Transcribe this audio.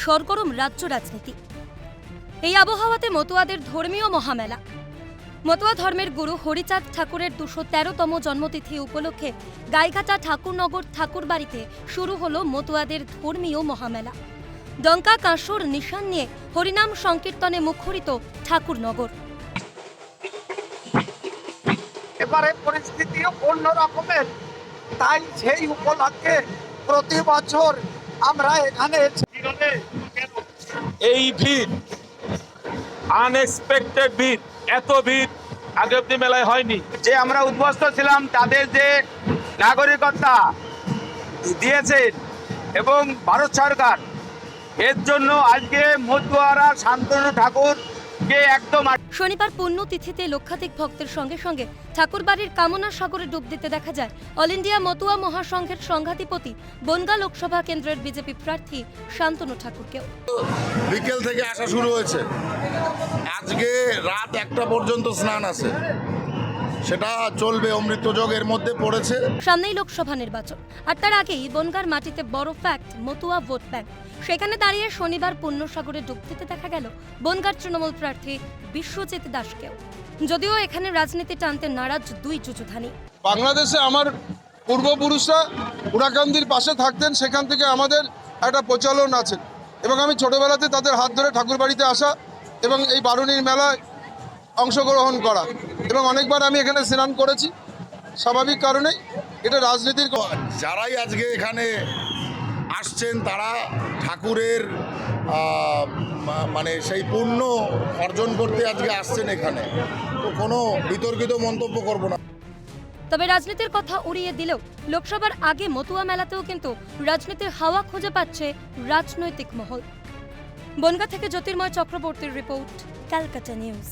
সরগরম রাজ্য রাজনীতি। এই আবহাওয়াতে মতুয়াদের ধর্মীয় মহামেলা। মতুয়া ধর্মের গুরু হরিচাঁদ ঠাকুরের ২১৩তম জন্মতিথি উপলক্ষে গাইঘাটা ঠাকুরনগর ঠাকুরবাড়িতে শুরু হলো মতুয়াদের ধর্মীয় মহামেলা। ডঙ্কা কাঁসর নিশান নিয়ে হরিনাম সংকীর্তনে মুখরিত ঠাকুরনগর। এবারে পরিস্থিতিও অন্য রকমের, তাই সেই উপলক্ষে প্রতি বছর আমরা এখানে এই ভিড় আনএক্সপেক্টেড ভিড়, এত ভিড় আগে অব্দি মেলায় হয়নি। যে আমরা উদ্বস্ত ছিলাম তাদের যে নাগরিকতা দিয়েছেন এবং ভারত সরকার, এর জন্য আজকে মতুয়ারা শান্তনু ঠাকুরকে একদম। শনিবার পুণ্যতিথিতে লক্ষাধিক ভক্তের সঙ্গে সঙ্গে ঠাকুরবাড়ির কামনা সাগরে ডুব দিতে দেখা যায় অল ইন্ডিয়া মতুয়া মহাসংঘের সংঘাধিপতি বনগাঁ লোকসভা কেন্দ্রের বিজেপি প্রার্থী শান্তনু ঠাকুরকেও। বিকেল থেকে আসা শুরু হয়েছে, আজকে রাত 1টা পর্যন্ত স্নান আছে, সেটা চলবে, অমৃতযোগের মধ্যে পড়েছে। সামনেই লোকসভা নির্বাচন, আর তার আগেই বনগাঁর মাটিতে বড় ফ্যাক্ট মতুয়া ভোট ব্যাংক। সেখানে দাঁড়িয়ে শনিবার পুণ্যসাগরে ডুব দিতে দেখা গেল বনগাঁর তৃণমূল প্রার্থী বিশ্বজিৎ দাসকেও। যদিও এখানে রাজনীতি টানতে নারাজ দুই যুযুধানী। বাংলাদেশে আমার পূর্বপুরুষরা উরাকান্দির পাশে থাকতেন, সেখান থেকে আমাদের একটা প্রচলন আছে এবং আমি ছোটবেলাতে তাদের হাত ধরে ঠাকুরবাড়িতে আসা এবং এই বারুণীর মেলায় অংশগ্রহণ করা এবং অনেকবার আমি এখানে স্নান করেছি। স্বাভাবিক কারণেই এটা রাজনীতির। যারাই আজকে এখানে আসছেন তারা ঠাকুরের মানে সেই পুণ্য অর্জন করতে আজকে আসছেন এখানে, তো কোনো বিতর্কিত মন্তব্য করব না। তবে রাজনীতির কথা উড়িয়ে দিলেও লোকসভার আগে মতুয়া মেলাতেও কিন্তু রাজনীতির হাওয়া খুঁজে পাচ্ছে রাজনৈতিক মহল। বনগাঁ থেকে জ্যোতির্ময় চক্রবর্তীর রিপোর্ট, ক্যালকাটা নিউজ।